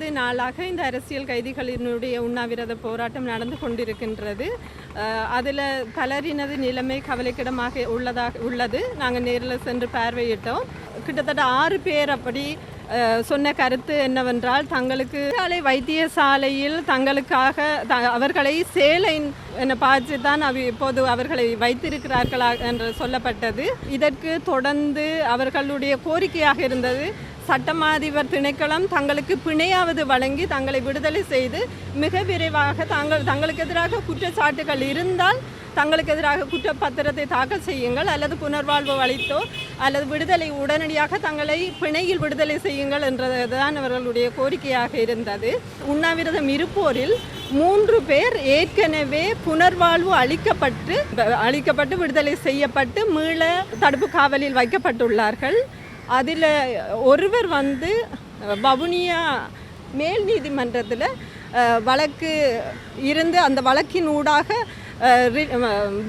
4வது நாளாக இந்த அரசியல் கைதிகளினுடைய உண்ணாவிரத போராட்டம் நடந்து கொண்டிருக்கின்றது. அதில் பலரினது நிலைமை கவலைக்கிடமாக உள்ளது. நாங்கள் நேரில் சென்று பார்வையிட்டோம். கிட்டத்தட்ட 6 பேர் அப்படி சொன்ன கருத்து என்னவென்றால், தங்களுக்கு வைத்தியசாலையில் தங்களுக்காக அவர்களை சேலை என பார்த்து தான் இப்போது அவர்களை வைத்திருக்கிறார்களா என்று சொல்லப்பட்டது. இதற்கு தொடர்ந்து அவர்களுடைய கோரிக்கையாக இருந்தது, சட்டமாதிபர் திணைக்களம் தங்களுக்கு பிணையாவது வழங்கி தங்களை விடுதலை செய்து மிக விரைவாக தங்களுக்கு எதிராக குற்றச்சாட்டுகள் இருந்தால் தங்களுக்கு எதிராக குற்றப்பத்திரத்தை தாக்கல் செய்யுங்கள், அல்லது புனர்வாழ்வு அளித்தோ அல்லது விடுதலை உடனடியாக தங்களை பிணையில் விடுதலை செய்யுங்கள் என்றதுதான் அவர்களுடைய கோரிக்கையாக இருந்தது. உண்ணாவிரதம் இருப்போரில் 3 பேர் ஏற்கனவே புனர்வாழ்வு அளிக்கப்பட்டு விடுதலை செய்யப்பட்டு மீள தடுப்பு காவலில் வைக்கப்பட்டுள்ளார்கள். அதில் ஒருவர் வவுனியா மேல் நீதிமன்றத்தில் வழக்கு இருந்து அந்த வழக்கின் ஊடாக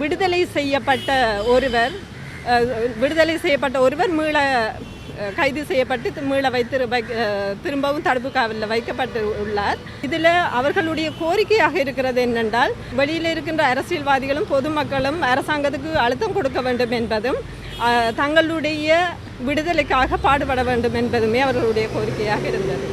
விடுதலை செய்யப்பட்ட ஒருவர் மீள கைது செய்யப்பட்டு மீள திரும்பவும் தடுப்பு காவலில் வைக்கப்பட்டு உள்ளார். இதில் அவர்களுடைய கோரிக்கையாக இருக்கிறது என்னென்றால், வெளியில் இருக்கின்ற அரசியல்வாதிகளும் பொதுமக்களும் அரசாங்கத்துக்கு அழுத்தம் கொடுக்க வேண்டும் என்பதும் தங்களுடைய விடுதலைக்காக பாடுபட வேண்டும் என்பதுமே அவர்களுடைய கோரிக்கையாக இருந்தது.